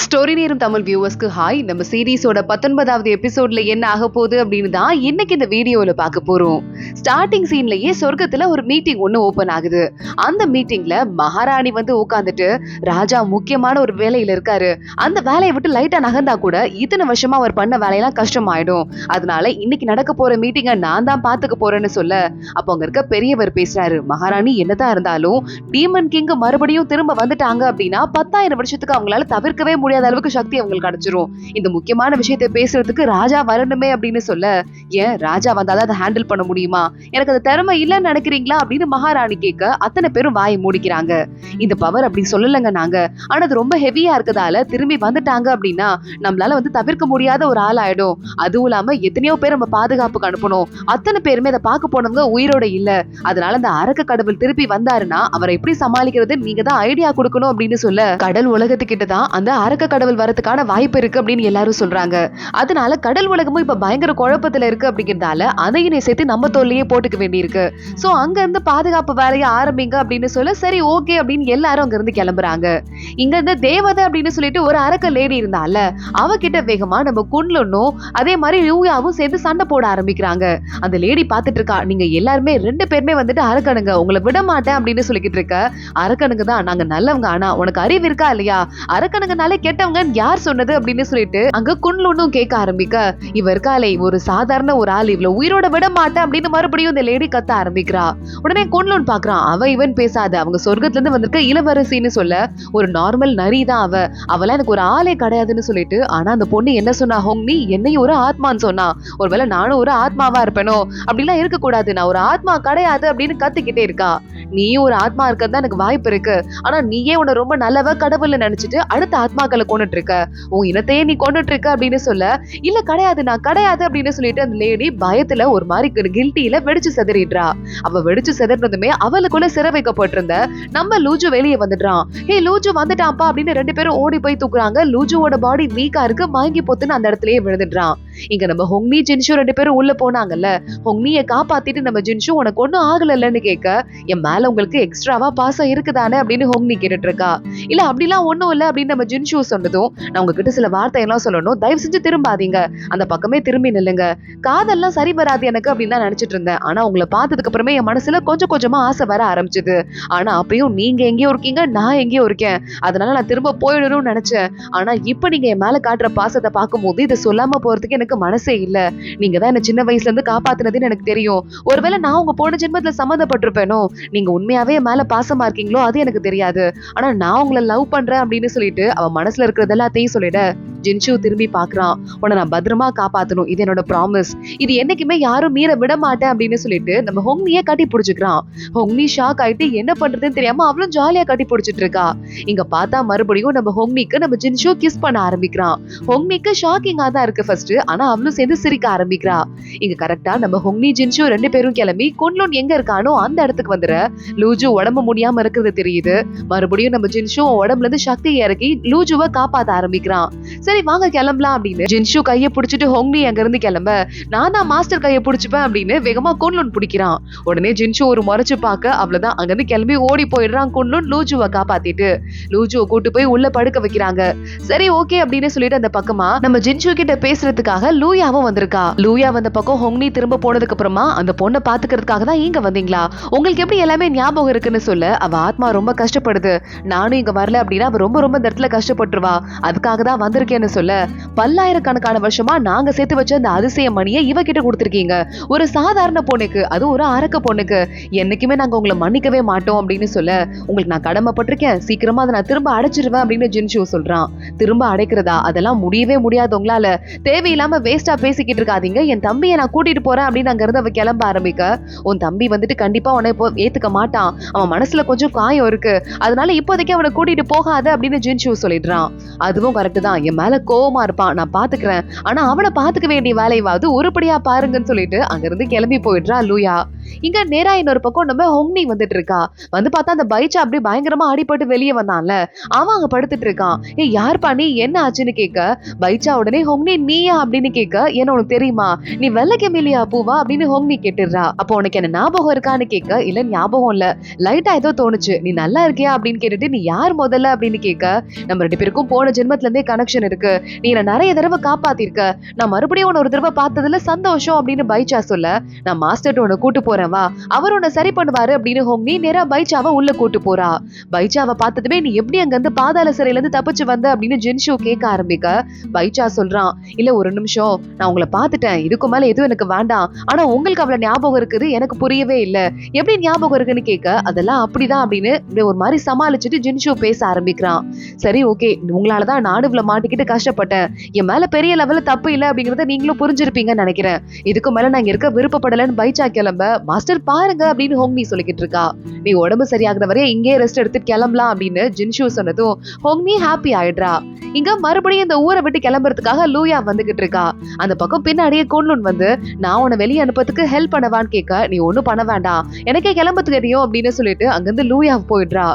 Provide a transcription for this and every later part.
Story நேரம் Tamil வியூவர்ஸ்க்கு hi. நம்ம சீரீஸோட 19வது எபிசோட்ல என்ன ஆக போகுது அப்படின்னு தான் இன்னைக்கு இந்த வீடியோல பார்க்க போறோம். ஸ்டார்டிங் சீன்லயே சொர்க்கத்துல ஒரு மீட்டிங் ஒண்ணு ஓபன் ஆகுது. அந்த மீட்டிங்ல மகாராணி வந்து உட்கார்ந்துட்டு, ராஜா முக்கியமான ஒரு வேலையில இருக்காரு, அந்த வேலையை விட்டு லைட்டா நகர்ந்தா கூட இத்தனை வருஷமா அவர் பண்ண வேலையெல்லாம் கஷ்டமாயிடும், அதனால இன்னைக்கு நடக்க போற மீட்டிங்கை நான் தான் பாத்துக்க போறேன்னு சொல்ல, அப்ப அங்க இருக்க பெரியவர் பேசுறாரு, மகாராணி என்னதான் இருந்தாலும் டீமன் கிங் மறுபடியும் திரும்ப வந்துட்டாங்க அப்படின்னா 10,000 வருஷத்துக்கு அவங்களால தவிர்க்கவே முடியாத அளவுக்கு சக்தி அவங்களுக்கு கிடைச்சிரும். இந்த முக்கியமான விஷயத்தை பேசுறதுக்கு ராஜா வரணுமே அப்படின்னு சொல்ல, ஏன் ராஜா வந்தாதான் அதை ஹேண்டில் பண்ண முடியுமா, எனக்கு அது திறமை இல்லைன்னு நினைக்கிறீங்களா அப்படின்னு மகாராணி கேட்க அத்தனை பேரும் வாயை மூடிக்கிறாங்க. இந்த பவர் அப்படி சொல்லலைங்க நாங்க, ஆனா அது ரொம்ப ஹெவியா இருக்கதால திரும்பி வந்துட்டாங்க அப்படின்னா நம்மளால வந்து தவிர்க்க முடியாத ஒரு ஆள் ஆயிடும். அதுவும் இல்லாம எத்தனையோ பேர் நம்ம பாதுகாப்புக்கு அனுப்பணும், அத்தனை பேருமே அதை பார்க்க போனவங்க உயிரோட இல்ல, அதனால அந்த அரக்க கடவுள் திருப்பி வந்தாருன்னா அவரை எப்படி சமாளிக்கிறது நீங்க தான் ஐடியா கொடுக்கணும் அப்படின்னு சொல்ல, கடல் உலகத்துக்கிட்ட தான் அந்த அரக்க கடவுள் வரதுக்கான வாய்ப்பு இருக்கு அப்படின்னு எல்லாரும் சொல்றாங்க. அதனால கடல் உலகமும் இப்ப பயங்கர குழப்பத்துல இருக்கு அப்படிங்கறதால அதையும் சேர்த்து நம்ம தோல்லையே போட்டுக்க வேண்டியிருக்கு. சோ அங்க இருந்து பாதுகாப்பு வேலையை ஆரம்பிங்க அப்படின்னு சொல்ல, சரி ஓகே அப்படின்னு எல்லாரும் அங்க இருந்து கிளம்புறாங்க. இங்க இருந்து தேவதை அப்படின்னு சொல்லிட்டு ஒரு அரக்க லேடி இருந்தால, அவகிட்ட வேகமா நம்ம குன்லுன்னும் அதே மாதிரி லியூயாவும் சேர்ந்து சண்டை போட ஆரம்பிக்கிறாங்க. அந்த லேடி பாத்துட்டு இருக்கா, நீங்க எல்லாருமே 2 பேருமே வந்துட்டு அரக்கனுங்க, உங்களை விட மாட்டேன் அப்படின்னு சொல்லிக்கிட்டு இருக்க. அரக்கனுங்க தான் நாங்க நல்லவங்க, ஆனா உனக்கு அறிவு இருக்கா இல்லையா, அரக்கனுங்கனாலே கெட்டவங்க யார் சொன்னது அப்படின்னு சொல்லிட்டு அங்க குன்லுன்னும் கேட்க ஆரம்பிக்க, இவ இருக்காளே ஒரு சாதாரண ஒரு ஆள், இவ்வளவு உயிரோட விட மாட்டேன் அப்படின்னு மறுபடியும் இந்த லேடி கத்த ஆரம்பிக்கிறா. உடனே குன்லுன் பாக்குறான், அவ இவன் பேசாத, அவங்க சொர்க்கத்துல இருந்து வந்திருக்க இளவரசின்னு சொல்ல, ஒரு நார்மல் நரி தான் அவெல்லாம் எனக்கு ஒரு ஆளே கிடையாதுன்னு சொல்லிட்டு, ஆனா அந்த பொண்ணு என்ன சொன்னா, ஹோங்னி என்னையும் ஒரு ஆத்மான்னு சொன்னா, ஒருவேளை நானும் ஒரு ஆத்மாவா இருப்பேனோ, அப்படிலாம் இருக்க கூடாது, நான் ஒரு ஆத்மா கிடையாது அப்படின்னு கத்திக்கிட்டே இருக்கா. நீயும் ஒரு ஆத்மா இருக்கிறது தான் எனக்கு வாய்ப்பு இருக்கு, ஆனா நீயே உன்னை ரொம்ப நல்லவ கடவுள்னு நினைச்சிட்டு அடுத்த ஆத்மாக்களை கொண்டுட்டு இருக்க, உன் இனத்தையே நீ கொண்டுட்டு இருக்க அப்படின்னு சொல்ல, இல்ல கிடையாது நான் கிடையாது அப்படின்னு சொல்லிட்டு அந்த லேடி பயத்துல ஒரு மாதிரி கில்ட்டியில வெடிச்சு செதறிடுறா. அவ வெடிச்சு செதறினதுமே அவளுக்குள்ள சிறை வைக்கப்பட்டிருந்த நம்ம லூஜு வெளியே வந்துடுறான். ஹே லூஜு வந்துட்டான்ப்பா அப்படின்னு 2 பேரும் ஓடி போய் தூக்குறாங்க. லூஜுவோட பாடி வீக்கா இருக்கு, மயங்கி போத்துன்னு அந்த இடத்துலயே விழுந்துடுறான். இங்க நம்ம ஹோங்னி ஜின்ஷு 2 பேரும் உள்ள போனாங்கல்ல, ஹோங்னியை காப்பாத்திட்டு நம்ம ஜின்ஷு உனக்கு ஒன்னும் ஆகலன்னு கேட்க, என் மேல உங்களுக்கு எக்ஸ்ட்ராவா பாசம் இருக்குதானே அப்படின்னு ஹோங்னி கேட்டுட்டு இருக்கா. இல்ல அப்படிலாம் ஒண்ணும் இல்ல அப்படின்னு நம்ம ஜின்ஷு சொன்னதும், நான் உங்ககிட்ட சில வார்த்தை எல்லாம் சொல்லணும், தயவு செஞ்சு திரும்பாதீங்க, அந்த பக்கமே திரும்பி நில்லுங்க, காதெல்லாம் சரி வராது எனக்கு அப்படின்னு தான் நினைச்சிட்டு இருந்தேன், ஆனா உங்களை பார்த்ததுக்கு அப்புறமே என் மனசுல கொஞ்சம் கொஞ்சமா ஆசை வர ஆரம்பிச்சது, ஆனா அப்பயும் நீங்க எங்கேயோ இருக்கீங்க நான் எங்கேயோ இருக்கேன், அதனால நான் திரும்ப போயிடணும்னு நினைச்சேன், ஆனா இப்ப நீங்க என் மேல காட்டுற பாசத்தை பார்க்கும்போது இதை சொல்லாம போறதுக்கு எனக்கு மனசே இல்ல, நீங்க தான் என்ன சின்ன வயசுல இருந்து காப்பாத்துனதுன்னு எனக்கு தெரியும், ஒருவேளை நான் உங்க போன ஜென்மத்துல சம்மந்தப்பட்டிருப்பேனோ, நீங்க உண்மையாவே என் மேல பாசமா இருக்கீங்களோ அது எனக்கு தெரியாது, ஆனா நான் உங்களை லவ் பண்றேன் அப்படின்னு சொல்லிட்டு அவ மனசுல இருக்கிறது எல்லாத்தையும் சொல்லிட, ஜின்ஷு திரும்பி பாக்குறான், உன்னை நான் பத்திரமா காப்பாத்தணும், இது என்னோட ப்ராமிஸ், இது என்னைக்குமே யாரும் மீற விட மாட்டேன் அப்படின்னு சொல்லிட்டு நம்ம ஹோங்னியை கட்டி பிடிச்சுக்கிறான். ஹோங்னி ஷாக் ஆயிட்டு என்ன பண்றதுன்னு தெரியாம அவளும் ஜாலியா கட்டி பிடிச்சிட்டு இருக்கா. இங்க பார்த்தா மறுபடியும் நம்ம ஹோங்னிக்கு நம்ம ஜின்ஷு கிஸ் பண்ண ஆரம்பிக்கிறான். ஹோங்னிக்கு ஷாக்கிங்கா தான் இருக்கு ஃபர்ஸ்ட், ஆனா அவளும் சேர்ந்து சிரிக்க ஆரம்பிக்கிறா. இங்க கரெக்டா நம்ம ஹோங்னி ஜின்ஷு 2 பேரும் கிளம்பி குன்லுன் எங்க இருக்கானோ அந்த இடத்துக்கு வந்துற, லூஜு உடம்பு முடியாம இருக்கிறது தெரியுது. மறுபடியும் நம்ம ஜின்ஷு உடம்புல இருந்து சக்தி இறக்கி லூஜுவை காப்பாத்த ஆரம்பிக்கிறான். சரி வாங்க கிளம்பலாம் அப்படின்னு ஜின்ஷு கையை பிடிச்சிட்டு ஹோங்னி அங்க இருந்து கிளம்ப, நான் தான் மாஸ்டர் கையை பிடிச்சுப்பேன் அப்படின்னு வேகமா குன்லுன் பிடிக்கிறான். உடனே ஜின்ஷு ஒரு முறைச்சு பார்க்க, அவ்வளவுதான் அங்க இருந்து கிளம்பி ஓடி போயிடுறான் குன்லுன் லூஜுவை காப்பாத்திட்டு. லூஜுவை கூட்டு போய் உள்ள படுக்க வைக்கிறாங்க. சரி ஓகே அப்படின்னு சொல்லிட்டு அந்த பக்கமா நம்ம ஜின்ஷு கிட்ட பேசுறதுக்காக லூயாவும் வந்திருக்கா. லூயா வந்த பக்கம் ஹோங்னி திரும்ப போனதுக்கு அப்புறமா, அந்த பொண்ணை பாத்துக்கிறதுக்காக தான் இங்க வந்தீங்களா, உங்களுக்கு எப்படி எல்லாமே ஞாபகம் இருக்குன்னு சொல்ல, அவ ஆத்மா ரொம்ப கஷ்டப்படுது, நானும் இங்க வரல அப்படின்னா அவ ரொம்ப ரொம்ப இந்த இடத்துல கஷ்டப்பட்டுருவா, அதுக்காக தான் வந்திருக்கேன்னு சொல்ல, பல்லாயிரக்கணக்கான வருஷமா நாங்க சேர்த்து வச்ச அந்த அதிசய மணியை இவகிட்ட கொடுத்துருக்கீங்க, ஒரு சாதாரண பொண்ணுக்கு, அது ஒரு அரக்க பொண்ணுக்கு, என்னைக்குமே நாங்க உங்களை மன்னிக்கவே மாட்டோம் அப்படின்னு சொல்ல, உங்களுக்கு நான் கடமைப்பட்டிருக்கேன், சீக்கிரமா அதை நான் திரும்ப அடைச்சிருவேன் அப்படின்னு ஜின்ஷு சொல்றான். திரும்ப அடைக்கிறதா, அதெல்லாம் முடியவே முடியாது உங்களால, தேவையில்லாம வேஸ்டா பேசிக்கிட்டு இருக்காதீங்க, என் தம்பியை நான் கூட்டிட்டு போறேன் அப்படின்னு அங்க இருந்து அவ கிளம்ப ஆரம்பிக்க, உன் தம்பி வந்துட்டு கண்டிப்பா உன்னை இப்போ ஏத்துக்க மாட்டான், அவன் மனசுல கொஞ்சம் காயம் இருக்கு, அதனால இப்போதைக்கு அவனை கூட்டிட்டு போகாத அப்படின்னு ஜின்ஷு சொல்லிடுறான். அதுவும் கரெக்ட் தான், என் மேல கோவமா இருப்பான், நான் பாத்துக்கிறேன், ஆனா அவனை பாத்துக்க வேண்டிய வேலையாவது உருப்படியா பாருங்கன்னு சொல்லிட்டு அங்க இருந்து கிளம்பி போயிடுறா லூயா. இங்க நேரா இன்னொரு பக்கம் நம்ம ஹொங்னி வந்துட்டு இருக்கா. வந்து பார்த்தா அந்த பைச்சா அப்படியே பயங்கரமா அடிபட்டு வெளியே வந்தான்ல, அவன் அங்க படுத்துட்டு இருக்கான். யாருப்பா நீ, என்ன ஆச்சுன்னு கேட்க, பைச்சா உடனே ஹொங்னி நீயா அப்படின்னு கேட்க, என்ன உனக்கு தெரியுமா, நீ வெள்ளை கெமிலியா பூவா அப்படின்னு ஹொங்னி கேட்டுடுறா. அப்போ உனக்கு என்ன ஞாபகம் இருக்கான்னு கேட்க, இல்ல ஞாபகம் இல்ல, லைட்டா ஏதோ தோணுச்சு, நீ நல்லா இருக்கியா அப்படின்னு கேட்டுட்டு, நீ யார் முதல்ல அப்படின்னு கேட்க, நம்ம 2 பேருக்கும் போன ஜென்மத்துல இருந்தே கனெக்ஷன் இருக்கு, நீ என்ன நிறைய தடவை காப்பாத்திருக்க, நான் மறுபடியும் உன்ன ஒரு தடவை பார்த்ததுல சந்தோஷம் அப்படின்னு பைச்சா சொல்ல, நான் மாஸ்டர் உன்னை கூட்டு போறேன் வா, அவர் உன்னை சரி பண்ணுவாரு அப்படின்னு ஹொங்னி நேரா பைச்சாவை உள்ள கூட்டு போறா. பைச்சாவை பார்த்ததுமே நீ எப்படி அங்க இருந்து பாதாள சிறையில இருந்து தப்பிச்சு வந்த அப்படின்னு ஜின்ஷு கேட்க ஆரம்பிக்க, பைச்சா சொல்றான், இல்ல ஒரு நிமிஷம், நான் உங்களை பார்த்துட்டேன், இதுக்கு மேல எதுவும் எனக்கு வேண்டாம், ஆனா உங்களுக்கு அவ்வளவு ஞாபகம் இருக்குது எனக்கு புரியவே இல்ல, எப்படி ஞாபகம் இருக்குன்னு கேட்க, அதெல்லாம் அப்படிதான் அப்படின்னு ஒரு மாதிரி சமாளிச்சுட்டு ஜின்ஷு பேச ஆரம்பிக்கிறான். சரி ஓகே, உங்களாலதான் நானும் இவ்வளவு மாட்டிக்கிட்டு கஷ்டப்பட்டேன், என் மேல பெரிய லெவல்ல தப்பு இல்ல அப்படிங்கறத நீங்களும் புரிஞ்சிருப்பீங்கன்னு நினைக்கிறேன், இதுக்கு மேல நான் இங்க இருக்க விருப்பப்படலன்னு பைச்சா கிளம்ப, மாஸ்டர் பாருங்க அப்படின்னு ஹொங்னி சொல்லிக்கிட்டு இருக்கா. நீ உடம்பு சரியாகிற வரைய இங்கே ரெஸ்ட் எடுத்துட்டு கிளம்பலாம் அப்படின்னு ஜின்ஷு சொன்னதும் ஹொங்னி ஹாப்பி ஆயிடுறா. இங்க மறுபடியும் இந்த ஊரை விட்டு கிளம்புறதுக்காக லூயா வந்துகிட்டு இருக்கா. அந்த பக்கம் பின்னாடியே கொன்லுன் வந்து, நான் உன்னை வெளியே அனுப்பதுக்கு ஹெல்ப் பண்ணவான்னு கேட்க, நீ ஒண்ணும் பண்ண வேண்டாம், எனக்கே கிளம்புறதுக்கு தெரியும் அப்படின்னு சொல்லிட்டு அங்கிருந்து லூயா போயிடுறா.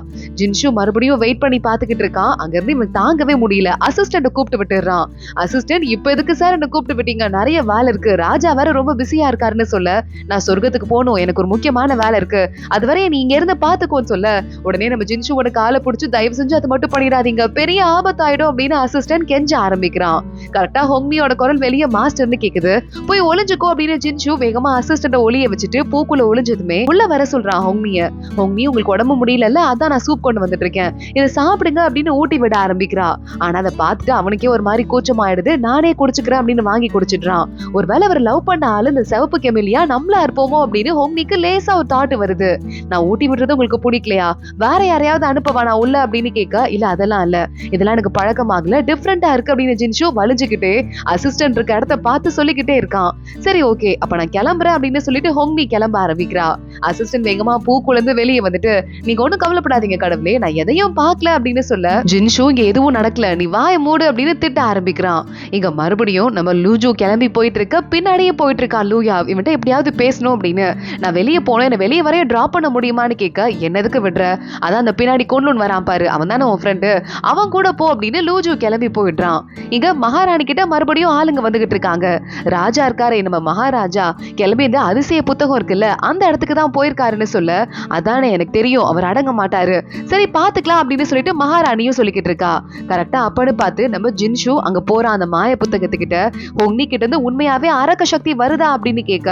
ஜின்ஷு மறுபடியும் வெயிட் பண்ணி பாத்துக்கிட்டு இருக்கான். அங்கிருந்து இவன் தாங்கவே முடியல, அசிஸ்டன்ட் கூப்பிட்டு விட்டுறான். அசிஸ்டன்ட், இப்ப எதுக்கு சார் என்ன கூப்பிட்டு விட்டீங்க, நிறைய வேலை இருக்கு, ராஜா வேற ரொம்ப பிஸியா இருக்காருன்னு சொல்ல, நான் சொர்க்கத்துக்கு போகணும், எனக்கு ஒரு முக்கியமான வேலை இருக்கு, அதுவரை நீ இங்க இருந்து பாத்துக்கோன்னு சொல்ல, உடனே நம்ம ஜின்ஷுவோட காலை பிடிச்சு தயவு செஞ்சு அதை மட்டும் பண்ணிடாதீங்க, பெரிய ஆபத்தாயிடும் அப்படின்னு அசிஸ்டன்ட் கெஞ்ச ஆரம்பிக்கிறான். கரெக்டா ஹொங்னியோட குரல் வெளியே மாஸ்டர்னு கேக்குது. போய் ஒளிஞ்சுக்கோ அப்படின்னு ஜின்ஷு வேகமா அசிஸ்டன்ட ஒளிய வச்சுட்டு பூக்குள்ள ஒளிஞ்சதுமே உள்ள வர சொல்றான் ஹொங்னிய. ஹொங்னி, உங்களுக்கு உடம்பு முடியல, அதான் நான் சூப் கொண்டு வந்துட்டு இருக்கேன், இதை சாப்பிடுங்க அப்படின்னு ஊட்டி விட ஆரம்பிக்கிறா. ஆனா அதை பார்த்துட்டு அவனுக்கே ஒரு மாதிரி கூச்சமாயிடுது. நானே குடிச்சுக்கிறேன் அப்படின்னு வாங்கி குடிச்சிடுறான். ஒருவேளை அவர் லவ் பண்ண ஆளு இந்த சிவப்பு கெமிலியா நம்மளா இருப்போமோ அப்படின்னு ஹொங்னிக்கு லேசா ஒரு தாட் வருது. நான் ஊட்டி விடுறது உங்களுக்கு பிடிக்கலையா, வேற யாரையாவது அனுப்பவா நான் உள்ள அப்படின்னு கேட்க, இல்ல அதெல்லாம் இல்ல, இதெல்லாம் எனக்கு பழக்கமாகல, டிஃபரெண்டா இருக்கு அப்படின்னு ஜின்ஷு வலிஞ்சுக்கிட்டே அசிஸ்டன்ட் இருக்க இடத்த பார்த்து சொல்லிக்கிட்டே இருக்கான். சரி ஓகே, அப்ப நான் கிளம்புறேன் அப்படின்னு சொல்லிட்டு ஹொங்னி கிளம்ப ஆரம்பிக்கிறா. அசிஸ்டன்ட் வேகமா பூக்குள்ளந்து வெளியே வந்துட்டு, நீங்க ஒண்ணும் கவலைப்படாதீங்க கடவுளே, நான் எதையும் பார்க்கல அப்படின்னு சொல்ல, ஜின்ஷு இங்க எதுவும் நடக்கல, நீ வாய மூடு அப்படின்னு திட்ட ஆரம்பிக்கிறான். இங்க மறுபடியும் நம்ம லூஜு கிளம்பி போயிட்டு இருக்க, பின்னாடியே போயிட்டு இருக்கா லூயா. இவன்ட்ட எப்படியாவது பேசணும் அப்படின்னு, நான் வெளியே போனேன், என்ன வெளியே வரைய டிராப் பண்ண முடியுமான்னு கேட்க, என்னதுக்கு விடுற, அதான் அந்த பின்னாடி கொன்லுன் வரான் பாரு, அவன் தானே உன் ஃப்ரெண்டு, அவன் கூட போ அப்படின்னு லூஜு கிளம்பி போயிடுறான். இங்க மகாராணி கிட்ட மறுபடியும் ஆளுங்க வந்துகிட்டு இருக்காங்க. ராஜா இருக்காரு, நம்ம மகாராஜா கிளம்பி இந்த அதிசய புத்தகம் இருக்குல்ல அந்த இடத்துக்கு தான் போயிருக்காருன்னு சொல்ல, அதானே எனக்கு தெரியும், அவர் அடங்க மாட்டாரு, சரி பாத்துக்கலாம் அப்படின்னு சொல்லிட்டு மகாராணியும் சொல்லிக்கிட்டு இருக்கா. கரெக்டா அப்பன்னு பார்த்து நம்ம ஜின்ஷு அங்க போறான். அந்த மாய புத்தகத்துக்கிட்ட ஹொங்னி கிட்ட இருந்து உண்மையாவே அரக்க சக்தி வருதா அப்படின்னு கேட்க,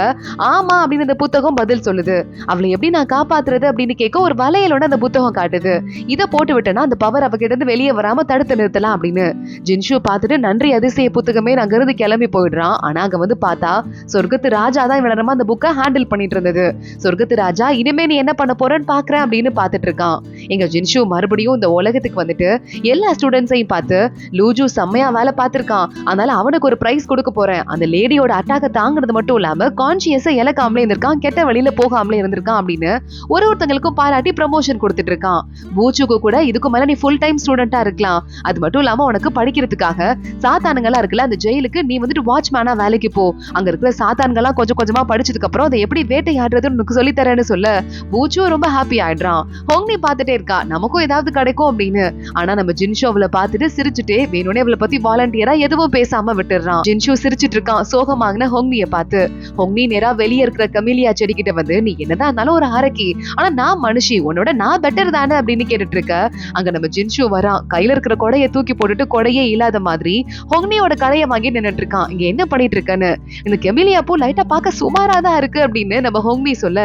ஆமா அப்படின்னு அந்த புத்தகம் பதில் சொல்லுது. அவளை எப்படி நான் காப்பாத்துறது அப்படின்னு கேட்க, ஒரு வளையலோட அந்த புத்தகம் காட்டுது, இதை போட்டு விட்டேன்னா அந்த பவர் அவகிட்ட இருந்து வெளியே வராம தடுத்து நிறுத்தலாம் அப்படின்னு. ஜின்ஷு பார்த்துட்டு நன்றி அதிசய புத்தகமே அங்க இருந்து கிளம்பி போயிடுறான். ஆனா அங்க வந்து பார்த்தா சொர்க்கத்து ராஜா தான் இவ்வளவு நேரமா அந்த புக்கை ஹேண்டில் பண்ணிட்டு இருந்தது. சொர்க்கத்து ராஜா, இனிமே நீ என்ன பண்ண போறேன்னு பாக்குறேன் அப்படின்னு பாத்துட்டு இருக்கான். எங்க ஜின்ஷு மறுபடியும் இந்த உலகத்துக்கு வந்துட்டு எல்லா ஸ்டூடெண்ட்ஸையும் பார்த்து, லூஜு செம்மையா வேலை பார்த்திருக்கான், அதனால அவனுக்கு ஒரு பிரைஸ் கொடுக்க போறேன், அந்த லேடியோட அட்டாக்க தாங்குறது மட்டும் இல்லாம கான்சியஸா இழக்காமலே இருந்திருக்கான், கெட்ட வழியில போகாமலே இருந்திருக்கான் அப்படின்னு ஒருத்தங்களுக்கும் பாராட்டி ப்ரமோஷன் கொடுத்துட்டு இருக்கான். பூச்சுக்கு கூட இதுக்கு மேல நீ ஃபுல் டைம் ஸ்டூடெண்டா இருக்கலாம், அது மட்டும் இல்லாம உனக்கு படிக்கிறதுக்காக சாத்தானுங்களா இருக்குல்ல அந்த ஜெயிலுக்கு நீ வந்துட்டு வாட்ச்மேனா வேலைக்கு போ, அங்க இருக்கிற சாத்தான்கள்லாம் கொஞ்சம் கொஞ்சமா படிச்சதுக்கு அப்புறம் அதை எப்படி வேட்டையாடுறதுன்னு உனக்கு சொல்லி தரேன்னு சொல்ல, பூச்சு ரொம்ப ஹாப்பி ஆயிடுறான். ஹொங்னி பார்த்துட்டே இருக்கா, நமக்கும் ஏதாவது கிடைக்கும் அப்படின்னு. ஆனா நம்ம ஜின்ஷு அவளை பார்த்துட்டு சிரிச்சுட்டே வேணும்னே அவளை பத்தி வாலண்டியரா எதுவும் பேசாம விட்டுறான். ஜின்ஷு சிரிச்சிட்டு இருக்கான் சோகமாகன ஹொங்னிய பார்த்து. ஹொங்னி நேரா வெளியே இருக்கிற கமிலியா செடிக்கிட்ட வந்து, நீ என்னதான் இருந்தாலும் ஒரு அரக்கி, ஆனா நான் மனுஷி, உன்னோட நான் பெட்டர் தானே அப்படின்னு கேட்டுட்டு இருக்க. அங்க நம்ம ஜின்ஷு வரான், கையில இருக்கிற கொடையை தூக்கி போட்டுட்டு கொடையே இல்லாத மாதிரி ஹொங்னியோட கடையை வாங்கி நின்னுட்டு இருக்கான். இங்க என்ன பண்ணிட்டு இருக்கன்னு, இந்த கெமிலியா பூ லைட்டா பார்க்க சுமாராதான் இருக்கு அப்படின்னு நம்ம ஹொங்னி சொல்ல,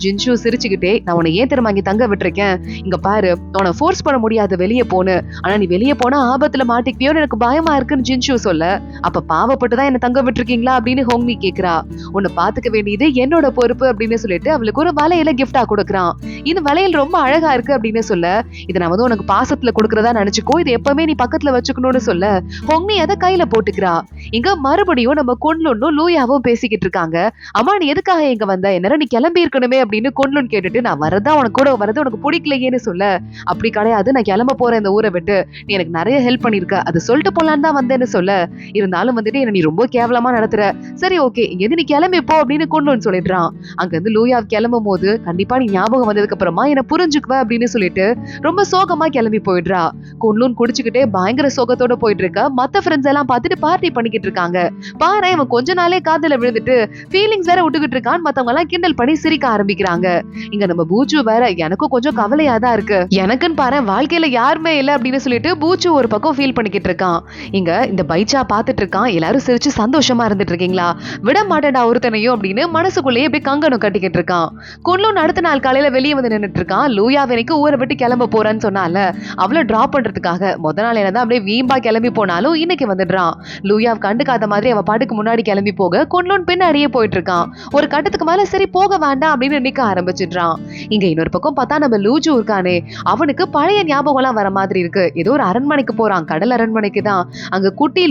ஜின்ஷு சிரிச்சுக்கிட்டே, நான் உன்னை ஏன் தெரியுமா இங்க தங்க விட்டுருக்கேன், இங்க பாரு உன்னை ஃபோர்ஸ் பண்ண முடியாது வெளியே போன்னு, ஆனா நீ வெளியே போனா ஆபத்துல மாட்டிக்கிட்டியோன்னு எனக்கு பயமா இருக்குன்னு ஜின்ஷு சொல்ல, அப்ப பாவப்பட்டுதான் என்ன தங்க விட்டுருக்கீங்களா அப்படின்னு ஹொங்னி கேக்குறா. உன்னை பாத்துக்க வேண்டியது என்னோட பொறுப்பு அப்படின்னு சொல்லிட்டு அவளுக்கு ஒரு வளையல கிஃப்டா கொடுக்குறான். இந்த வளையல் ரொம்ப அழகா இருக்கு அப்படின்னு சொல்ல, இதை நான் வந்து உனக்கு பாசத்துல கொடுக்கறதா நினைச்சுக்கோ, இது எப்பவுமே நீ பக்கத்துல வச்சுக்கணும்னு சொல்ல, ஹொங்னி அதை கையில போட்டுக்கிறா. இங்க மறுபடியும் நம்ம கொன்லுன்னும் லூயாவும் பேசிக்கிட்டு இருக்காங்க. அம்மா நீ எதுக்காக இங்க வந்த, என்ன நீ கிளம்பி இருக்கணுமே அப்படின்னு கொன்லுன் கேட்டுட்டு, நான் வரதா உனக்கு கூட வரது உனக்கு பிடிக்கலையேன்னு சொல்ல, அப்படி கிடையாது, நான் கிளம்ப போறேன் இந்த ஊரை விட்டு, நீ எனக்கு நிறைய ஹெல்ப் பண்ணிருக்க, அது சொல்லிட்டு போலான்னு தான் வந்தேன்னு சொல்ல, இருந்தாலும் வந்துட்டு என்ன நீ ரொம்ப கேவலமா நடத்துற, சரி ஓகே இங்க நீ கிளம்பி போ அப்படின்னு கொன்லுன் சொல்லிடுறான். அங்க இருந்து லூயா கிளம்பும் போது கண்டிப்பா நீ ஞாபகம் வந்ததுக்கு அப்புறமா என்ன புரிஞ்சுக்குவ அப்படின்னு சொல்லிட்டு ரொம்ப சோகமா கிளம்பி போயிடுறா. குன்லூன் குடிச்சுக்கிட்டே பயங்கர சோகத்தோட போயிட்டு இருக்க. மத்த ஃப்ரெண்ட்ஸ் எல்லாம் பார்த்துட்டு பார்ட்டி பண்ணிக்கிட்டு இருக்காங்க. பாரு இவன் கொஞ்ச நாளே காதல விழுந்துட்டு ஃபீலிங்ஸ் வேற விட்டுக்கிட்டு இருக்கான்னு மத்தவங்க எல்லாம் கிண்டல் பண்ணி சிரிக்க ஆரம்பிக்கிறாங்க. இங்க நம்ம பூச்சு வேற எனக்கும் கொஞ்சம் கவலையா தான் இருக்கு. எனக்குன்னு பாரு வாழ்க்கையில யாருமே இல்ல அப்படின்னு சொல்லிட்டு பூச்சு ஒரு பக்கம் ஃபீல் பண்ணிக்கிட்டு இருக்கான். இங்க இந்த பைச்சா பாத்துட்டு இருக்கான். எல்லாரும் சிரிச்சு சந்தோஷமா இருந்துட்டு இருக்கீங்களா, விட மாட்டேன்டா ஒருத்தனையும் அப்படின்னு மனசுக்குள்ளேயே இப்படி கங்கணம் கட்டிக்கிட்டு இருக்கான். குன்லூன் அடுத்த நாள் காலையில வெளியே வந்து நின்னுட்டு இருக்கான். லூயா வேலைக்கு ஊரை விட்டு கிளம்ப போறேன்னு சொன்னால அவளை டிராப் பண்றதுக்காக முத நாள் என்னதான் அப்படியே வீம்பா கிளம்பி போனாலும் இன்னைக்கு வந்துடுறான். லூயா கண்டுக்காத மாதிரி அவ பாட்டுக்கு முன்னாடி கிளம்பி போக குன்லூன் பின்னாடியே போயிட்டு இருக்கான். ஒரு கட்டத்துக்கு மேல சரி போக வேண்டாம் அப்படின்னு நிக்க ஆரம்பிச்சிடுறான். இங்க இன்னொரு பக்கம் பார்த்தா நம்ம லூஜு இருக்கானே, அவனுக்கு பழைய ஞாபகம் எல்லாம் வர மாதிரி இருக்கு. ஏதோ ஒரு அரண்மனைக்கு போறான், கடல் அரண்மனைக்கு தான். அங்க குட்டி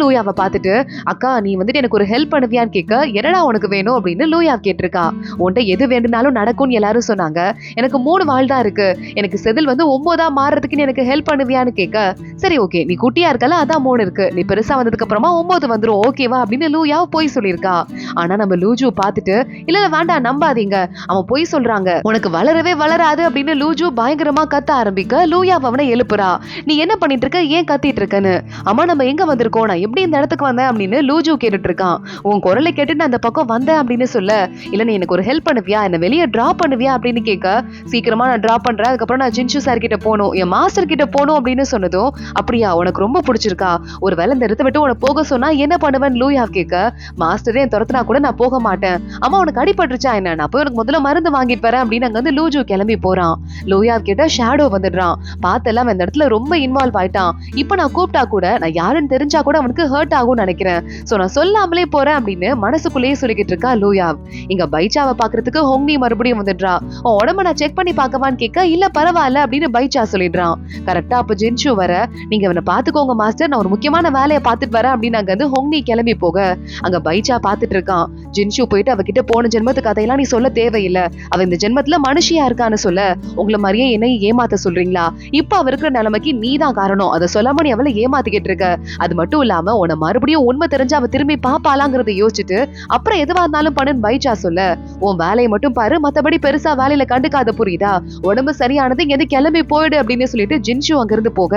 லூயாவை பார்த்துட்டு அக்கா நீ வந்துட்டு எனக்கு ஒரு ஹெல்ப் பண்ணுவியான்னு கேட்க, என்னடா உனக்கு வேணும் அப்படின்னு லூயா கேட்டிருக்கா. உன்கிட்ட எது வேண்டுனாலும் நடக்கும்னு எல்லாரும் சொன்னாங்க. எனக்கு 3 வாள் தான் இருக்கு. எனக்கு செதில் வந்து 9ஆ மாறுறதுக்கு நீ எனக்கு ஹெல்ப் பண்ணுவியான்னு கேட்க, சரி ஓகே நீ குட்டியா இருக்கல அதான் 3 இருக்கு, நீ பெருசா வந்ததுக்கு அப்புறமா 9 வந்துரும் ஓகேவா அப்படின்னு லூயா போய் சொல்லியிருக்கா. ஆனா நம்ம லூஜு பார்த்துட்டு இல்ல வேண்டாம் நம்பாதீங்க அவன் போய் சொல்றாங்க, உனக்கு வளரவே வளராது அப்படின்னு லூஜு பயங்கரமா கத்த ஆரம்பிக்க லூயா அவனை எழுப்புறா. நீ என்ன பண்ணிட்டு இருக்க, ஏன் கத்திட்டு இருக்கன்னு. அம்மா நம்ம எங்க வந்திருக்கோம், நான் எப்படி இந்த இடத்துக்கு வந்தேன் அப்படின்னு லூஜு கேட்டுட்டு இருக்கான். உன் குரலை கேட்டு நான் அந்த பக்கம் வந்தேன் அப்படின்னு சொல்ல, இல்ல நீ எனக்கு ஒரு ஹெல்ப் பண்ணுவியா, என்ன வெளியே டிராப் பண்ணுவியா அப்படின்னு கேட்க, சீக்கிரமா நான் டிராப் பண்றேன், அதுக்கப்புறம் நான் ஜின்ஷு சார் கிட்ட போகணும், என் மாஸ்டர் கிட்ட போகணும் அப்படின்னு சொன்னதும், அப்படியா உனக்கு ரொம்ப பிடிச்சிருக்கா, ஒரு வேலை இந்த இடத்த விட்டு உனக்கு போக சொன்னா என்ன பண்ணுவேன்னு லூயா கேட்க, மாஸ்டரே என் துரத்துனா கூட நான் போக மாட்டேன், அம்மா உனக்கு அடிபட்டுருச்சா என்ன, நான் போய் உனக்கு முதல்ல மருந்து வாங்கிட்டு வரேன் அப்படின்னு அங்க வந்து லூஜு கிளம்பி போறான். லூயா கிட்ட ஷேடோ வந்துடுறான். பார்த்தெல்லாம் இந்த இடத்துல ரொம்ப இன்வால்வ் ஆயிட்டான். இப்ப நான் கூப்பிட்டா கூட நான் யாருன்னு தெரிஞ்சா கூட அவனுக்கு ஹர்ட் ஆகும்னு நினைக்கிறேன், சோ நான் சொல்லாமலே போறேன் அப்படின்னு மனசுக்குள்ளேயே சொல்லிக்கிட்டு இருக்கா லூயா. இங்க பைச்சாவை பாக்குறதுக்கு ஹோங்னி மறுபடியும் வந்துடுறா. உன் உடம்ப நான் செக் பண்ணி பார்க்கவான்னு கேட்க, இல்ல பரவாயில்ல அப்படின்னு பைச்சா சொல்லிடுறான். கரெக்டா அப்ப ஜின்ஷு வர, நீங்க அவனை பாத்துக்கோங்க மாஸ்டர், நான் ஒரு முக்கியமான வேலையை பார்த்துட்டு வரேன் அப்படின்னு அங்க வந்து ஹோங்னி கிளம்பி போக, அங்க பைச்சா பாத்துட்டு இருக்கான். ஜின்ஷு போயிட்டு அவகிட்ட போன ஜென்மத்து கதையெல்லாம் நீ சொல்ல தேவையில்லை, அவ இந்த ஜென்மத்துல மனுஷியா இருக்கான்னு சொல்ல, உங்களை மாதிரியே என்னை ஏமாத்த சொல்றீங்களா, இப்ப அவ இருக்கிற நிலைமைக்கு நீ தான் காரணம், அதை சொல்லாம நீ அவளை ஏமாத்திக்கிட்டு இருக்க, அது மட்டும் இல்லாம உன்னை மறுபடியும் உண்மை தெரிஞ்சு அவ திரும்பி பாப்பாலாங்கிறத யோசிச்சுட்டு அப்புறம் எதுவா இருந்தாலும் பண்ணுன்னு பைச்சா சொல்ல, உன் வேலையை மட்டும் பாரு, மத்தபடி பெருசா வேலையில கண்டுக்காத புரியுதா, உடம்பு சரியானது இங்க கிளம்பி போயிடு அப்படின்னு சொல்லிட்டு ஜின்ஷு அங்கிருந்து போக,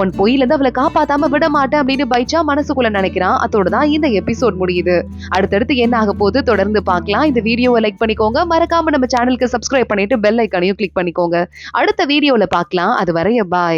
உன் பொய்ல இருந்து அவளை காப்பாத்தாம விட மாட்டேன் அப்படின்னு பைச்சா மனசுக்குள்ள நினைக்கிறான். அதோட தான் இந்த எபிசோட் முடியுது. அடுத்தடுத்து என்ன ஆக போகுது தொடர்ந்து பார்க்கலாம். இந்த வீடியோவை லைக் பண்ணிக்கோங்க, மறக்காம நம்ம சேனலுக்கு சப்ஸ்கிரைப் பண்ணிட்டு பெல் ஐக்கானையும் கிளிக் பண்ணிக்கோங்க. அடுத்த வீடியோல பார்க்கலாம். அது வரைய பாய்.